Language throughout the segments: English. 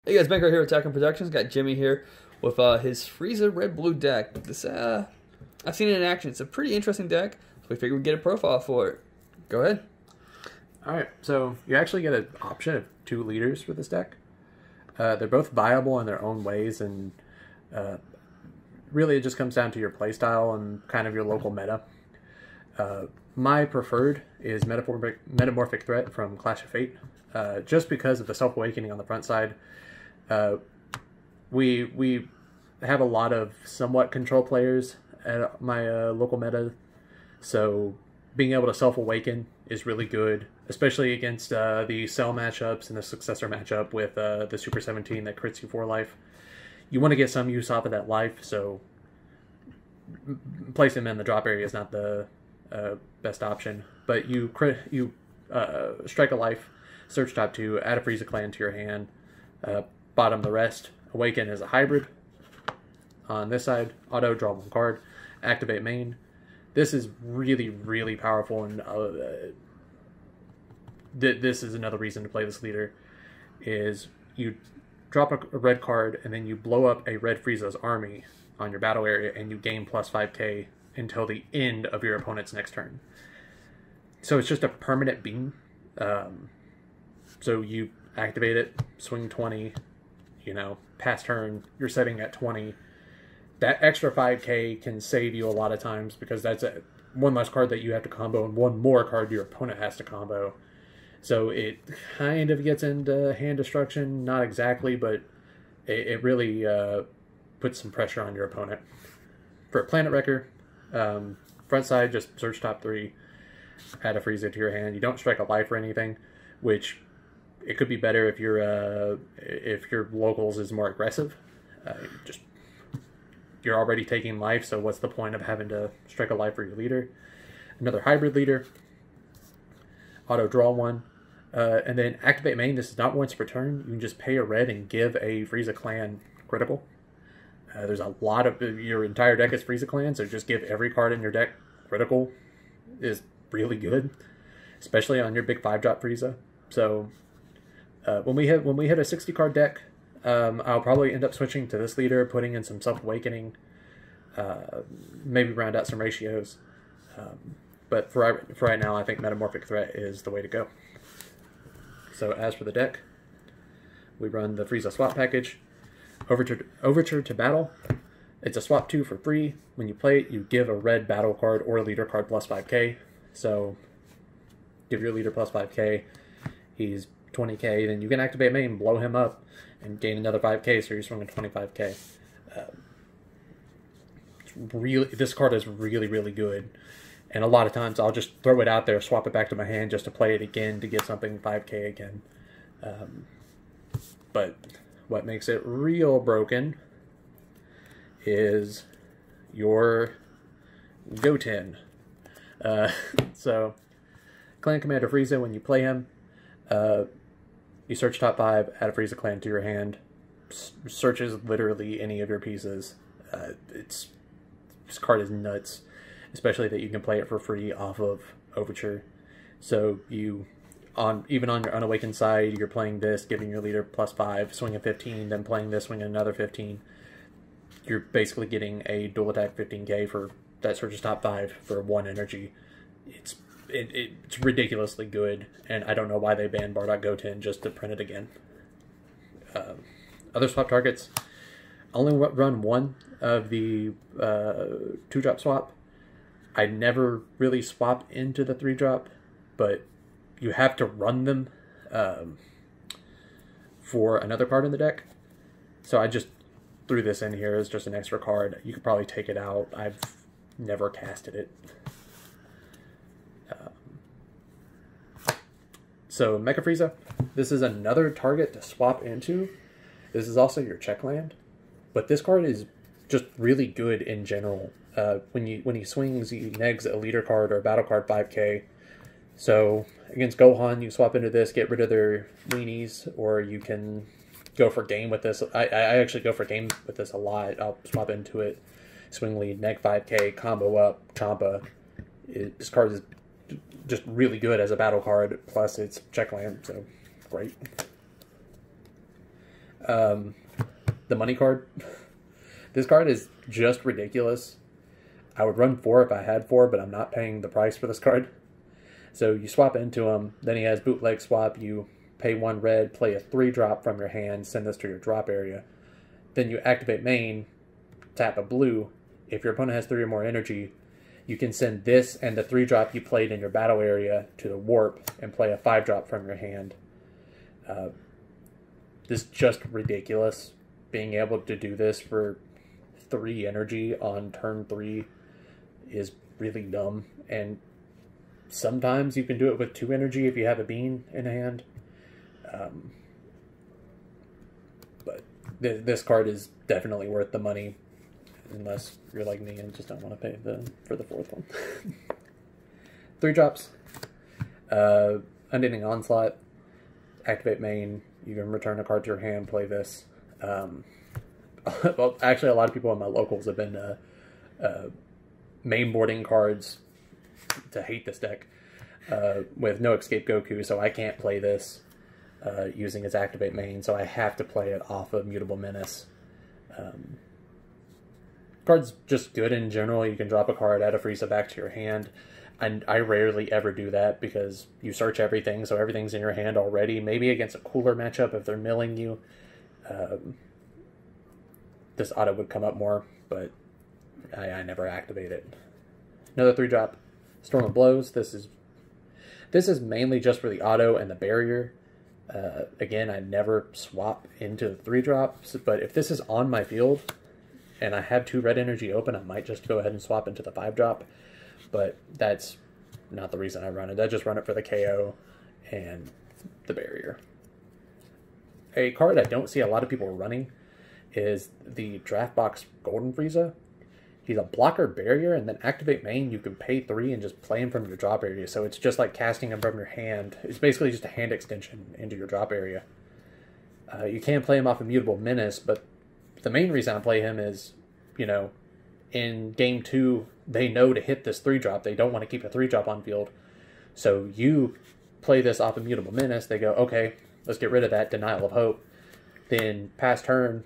Hey guys, Banker here with Attack Productions. Got Jimmy here with his Frieza Red-Blue deck. This I've seen it in action. It's a pretty interesting deck, so we figured we'd get a profile for it. Go ahead. Alright, so you actually get an option of 2 leaders for this deck. They're both viable in their own ways, and really it just comes down to your playstyle and kind of your local meta. My preferred is Metamorphic Threat from Clash of Fate, just because of the Self-Awakening on the front side. We have a lot of somewhat control players at my local meta, so being able to self-awaken is really good, especially against the Cell matchups and the Successor matchup with the Super 17 that crits you for life. You want to get some use off of that life, so placing them in the drop area is not the best option. But you strike a life, search top 2, add a Frieza clan to your hand, bottom the rest. Awaken is a hybrid. On this side, auto, draw 1 card, activate main. This is really, really powerful, and this is another reason to play this leader, is you drop a red card, and then you blow up a red Frieza's army on your battle area, and you gain plus 5k until the end of your opponent's next turn. So it's just a permanent beam. So you activate it, swing 20, past turn, you're setting at 20. That extra 5k can save you a lot of times, because that's one less card that you have to combo and one more card your opponent has to combo. So it kind of gets into hand destruction, not exactly, but it really puts some pressure on your opponent. For a Planet Wrecker, front side, just search top 3, add a Frieza to your hand. You don't strike a life or anything, which it could be better if your locals is more aggressive. You're already taking life, so what's the point of having to strike a life for your leader? Another hybrid leader, auto draw 1, and then activate main. This is not once per turn. You can just pay a red and give a Frieza clan critical. There's a lot of your entire deck is Frieza clan, so just give every card in your deck critical is really good, especially on your big 5-drop Frieza. So when we hit a 60 card deck, I'll probably end up switching to this leader, putting in some Self-Awakening, maybe round out some ratios. But for right now, I think Metamorphic Threat is the way to go. So as for the deck, we run the Frieza swap package. Overture to battle. It's a swap 2 for free. When you play it, you give a red battle card or a leader card plus 5k. So give your leader plus 5k. He's 20k, then you can activate main, blow him up, and gain another 5k, so you're swinging 25k. This card is really, really good, and a lot of times I'll just throw it out there, swap it back to my hand just to play it again to get something 5k again. But what makes it real broken is your Goten. So Clan Commander Frieza, when you play him, you search top 5, add a Frieza clan to your hand. Searches literally any of your pieces. This card is nuts, especially that you can play it for free off of Overture. So even on your unawakened side, you're playing this, giving your leader plus 5, swinging 15, then playing this, swinging another 15. You're basically getting a dual attack 15k for that searches top 5 for 1 energy. It's ridiculously good, and I don't know why they banned Bardock Goten just to print it again. Other swap targets, only run 1 of the 2-drop swap. I never really swap into the 3-drop, but you have to run them for another card in the deck. So I just threw this in here as just an extra card. You could probably take it out. I've never casted it. So Mecha Frieza, this is another target to swap into. This is also your check land, but this card is just really good in general. When he swings, he negs a leader card or a battle card 5k. So against Gohan, you swap into this, get rid of their weenies, or you can go for game with this. I actually go for game with this a lot. I'll swap into it, swing lead, neg 5k, combo up, Champa. This card is just really good as a battle card, plus it's check land, so great. The money card. This card is just ridiculous. I would run 4 if I had 4, but I'm not paying the price for this card. So you swap into him, then he has bootleg swap. You pay 1 red, play a 3-drop from your hand, send this to your drop area. Then you activate main, tap a blue. If your opponent has 3 or more energy, you can send this and the 3-drop you played in your battle area to the warp and play a 5-drop from your hand. This is just ridiculous. Being able to do this for 3 energy on turn 3 is really dumb. And sometimes you can do it with 2 energy if you have a bean in hand. But this card is definitely worth the money. Unless you're like me and just don't want to pay for the 4th one. 3 drops. Unending Onslaught. Activate main. You can return a card to your hand, play this. Well, actually, a lot of people in my locals have been mainboarding cards to hate this deck with no Escape Goku, so I can't play this using its Activate main, so I have to play it off of Mutable Menace. Card's just good in general. You can drop a card, add a Frieza back to your hand. And I rarely ever do that because you search everything, so everything's in your hand already. Maybe against a cooler matchup if they're milling you. This auto would come up more, but I never activate it. Another 3-drop, Storm of Blows. This is mainly just for the auto and the barrier. Again, I never swap into the 3-drops, but if this is on my field and I have 2 red energy open, I might just go ahead and swap into the 5-drop. But that's not the reason I run it. I just run it for the KO and the barrier. A card I don't see a lot of people running is the Draft Box Golden Frieza. He's a blocker barrier, and then activate main, you can pay 3 and just play him from your drop area. So it's just like casting him from your hand. It's basically just a hand extension into your drop area. You can play him off Immutable Menace, but the main reason I play him is, you know, in game 2, they know to hit this 3-drop. They don't want to keep a 3-drop on field. So you play this off Immutable Menace. They go, okay, let's get rid of that Denial of Hope. Then pass turn,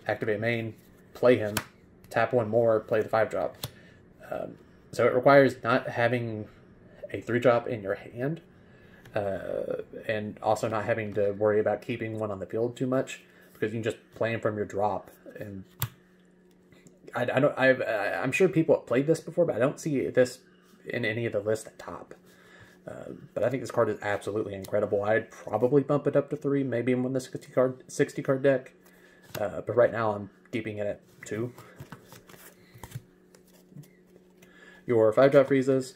activate main, play him, tap 1 more, play the 5-drop. So it requires not having a 3-drop in your hand, and also not having to worry about keeping one on the field too much, because you can just play him from your drop. And I'm sure people have played this before, but I don't see this in any of the lists at top. But I think this card is absolutely incredible. I'd probably bump it up to 3, maybe in the 60 card deck. But right now I'm keeping it at 2. Your 5-drop Friezas,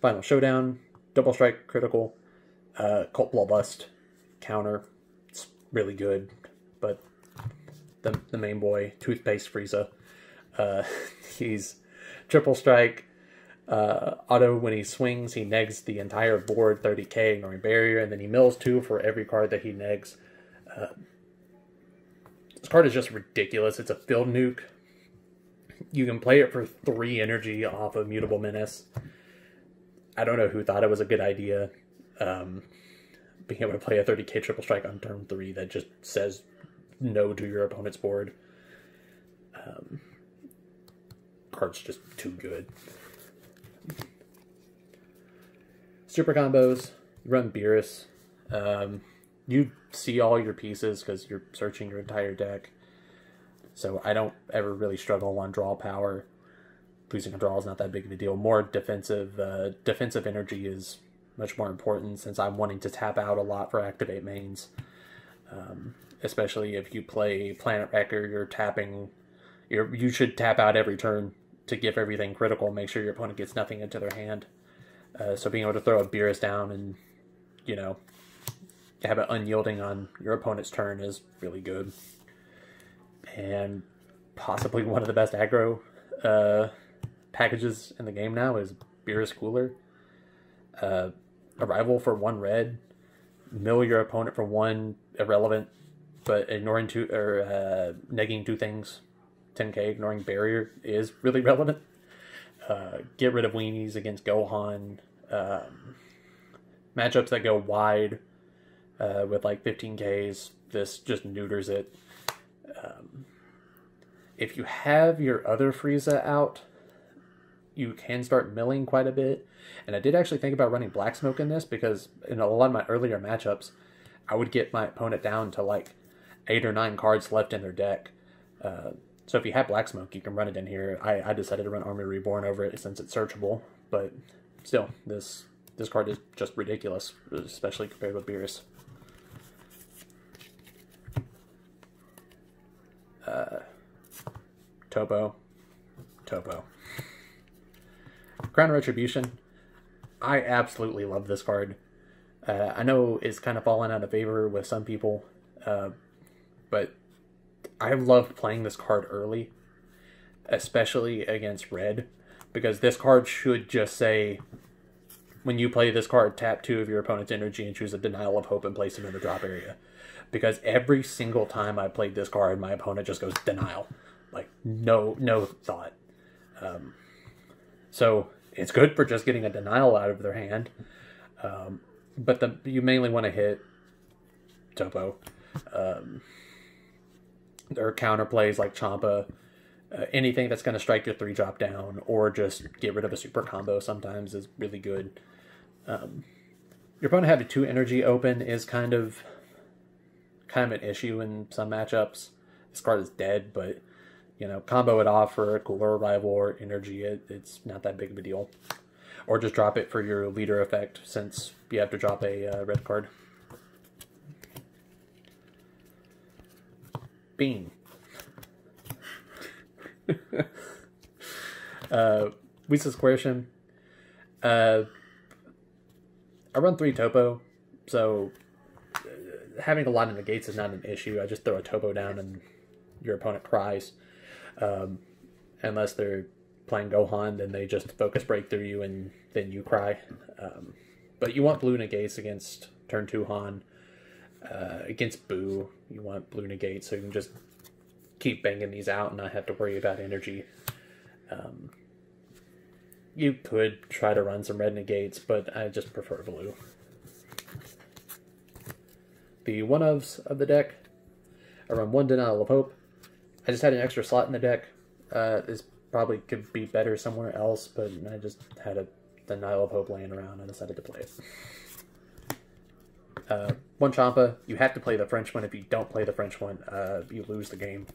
Final Showdown, Double Strike Critical, Cult Bloodlust, counter. It's really good, but the main boy, Toothpaste Frieza. He's triple strike, auto when he swings, he negs the entire board 30k, ignoring barrier, and then he mills 2 for every card that he negs. This card is just ridiculous. It's a field nuke. You can play it for 3 energy off of Mutable Menace. I don't know who thought it was a good idea. Being able to play a 30k triple strike on turn 3 that just says no to your opponent's board. Card's just too good. Super combos. You run Beerus. You see all your pieces because you're searching your entire deck. So I don't ever really struggle on draw power. Losing a draw is not that big of a deal. More defensive energy is much more important since I'm wanting to tap out a lot for activate mains. Especially if you play Planet Wrecker, you should tap out every turn to give everything critical. Make sure your opponent gets nothing into their hand. So being able to throw a Beerus down and, you know, have it unyielding on your opponent's turn is really good. And possibly one of the best aggro packages in the game now is Beerus Cooler. Arrival for 1 red. Mill your opponent for 1 irrelevant, but ignoring 2 or negging 2 things. 10k, ignoring barrier is really relevant. Get rid of weenies against Gohan. Matchups that go wide. with like 15Ks. This just neuters it. If you have your other Frieza out, you can start milling quite a bit. And I did actually think about running Black Smoke in this, because in a lot of my earlier matchups, I would get my opponent down to like 8 or 9 cards left in their deck. So if you have Black Smoke, you can run it in here. I decided to run Army Reborn over it since it's searchable, but still, this card is just ridiculous, especially compared with Beerus. Topo. Crown Retribution. I absolutely love this card. I know it's kind of fallen out of favor with some people, but I loved playing this card early, especially against red, because this card should just say, when you play this card, tap 2 of your opponent's energy and choose a Denial of Hope and place it in the drop area. Because every single time I played this card, my opponent just goes Denial. Like, no thought. So it's good for just getting a Denial out of their hand. But you mainly want to hit Topo. There are counterplays like Champa. Anything that's going to strike your 3 drop down, or just get rid of a super combo sometimes is really good. Your opponent having 2 energy open is kind of an issue in some matchups. This card is dead, but combo it off for a Cooler Arrival or energy, it's not that big of a deal. Or just drop it for your leader effect, since you have to drop a red card. Bean. Weesa's Coercion. I run 3 Topo, so having a lot of negates is not an issue. I just throw a Topo down and your opponent cries. Unless they're playing Gohan, then they just focus break through you and then you cry. But you want blue negates against turn 2 Han. Against Boo, you want blue negates so you can just keep banging these out and not have to worry about energy. You could try to run some red negates, but I just prefer blue. The one-ofs of the deck, I run 1 Denial of Hope. I just had an extra slot in the deck. This probably could be better somewhere else, but I just had a Denial of Hope laying around and I decided to play it. 1 Champa. You have to play the French one. If you don't play the French one, you lose the game.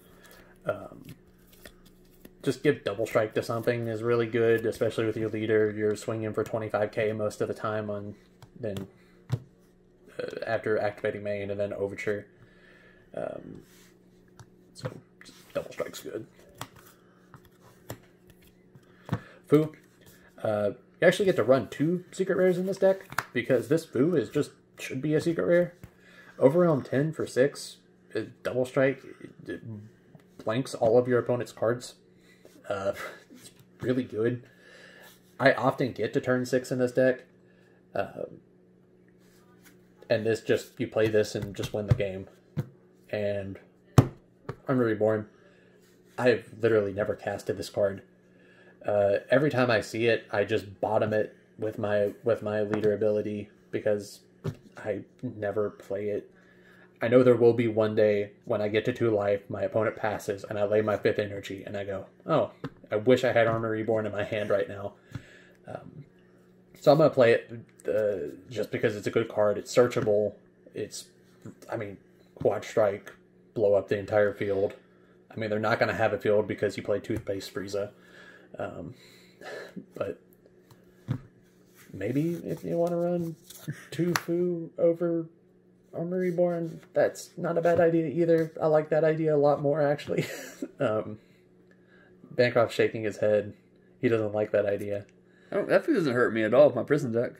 Just give Double Strike to something is really good, especially with your leader. You're swinging for 25k most of the time on then after activating main and then Overture. So Double Strike's good. Fu. You actually get to run 2 secret rares in this deck, because this Fu is should be a secret rare. Overwhelm 10 for 6. Double Strike. It blanks all of your opponent's cards. It's really good. I often get to turn 6 in this deck. And this you play this and just win the game. And Army Reborn, I've literally never casted this card. Every time I see it, I just bottom it with my leader ability, because I never play it. I know there will be one day when I get to 2 life, my opponent passes, and I lay my 5th energy, and I go, oh, I wish I had Armor Reborn in my hand right now. So I'm going to play it just because it's a good card. It's searchable. Quad Strike, blow up the entire field. I mean, they're not going to have a field because you play Toothpaste Frieza. But maybe if you want to run 2 Fu over Armor Reborn, that's not a bad idea either. I like that idea a lot more, actually. Bancroft's shaking his head. He doesn't like that idea. That doesn't hurt me at all with my prison deck.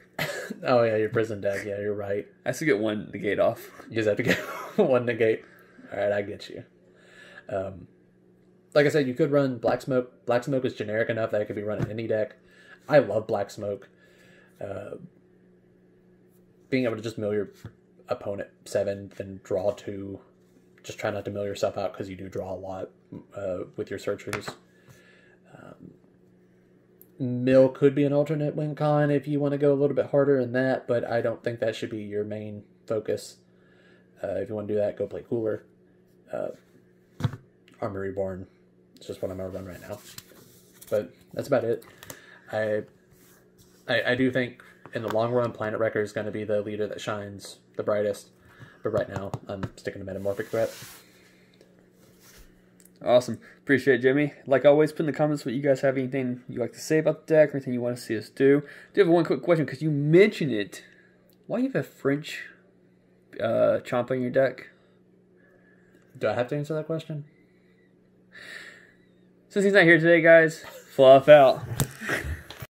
Oh, yeah, your prison deck. Yeah, you're right. I have to get 1 negate off. You just have to get 1 negate. All right, I get you. Like I said, you could run Black Smoke. Black Smoke is generic enough that it could be run in any deck. I love Black Smoke. Being able to just mill your opponent 7, then draw 2. Just try not to mill yourself out, because you do draw a lot with your searchers. Mill could be an alternate win con if you want to go a little bit harder in that, but I don't think that should be your main focus. If you want to do that, go play Cooler. Armor Reborn. It's just what I'm going to run right now. But that's about it. I do think in the long run, Planet Wrecker is going to be the leader that shines the brightest. But right now, I'm sticking to Metamorphic Threat. Awesome. Appreciate it, Jimmy. Like always, put in the comments what you guys have, anything you like to say about the deck or anything you want to see us do. I do have one quick question because you mentioned it. Why do you have a French Chomp in your deck? Do I have to answer that question? Since he's not here today, guys, fluff out.